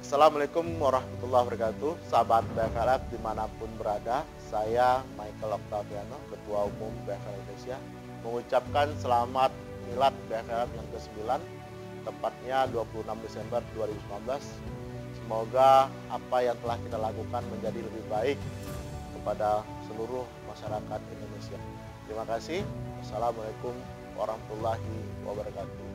Assalamualaikum warahmatullahi wabarakatuh. Sahabat BFLF dimanapun berada, saya Michael Octaviano, Ketua Umum BFLF Indonesia, mengucapkan selamat Milad BFLF yang ke-9, tepatnya 26 Desember 2019. Semoga apa yang telah kita lakukan menjadi lebih baik kepada seluruh masyarakat Indonesia. Terima kasih. Assalamualaikum warahmatullahi wabarakatuh.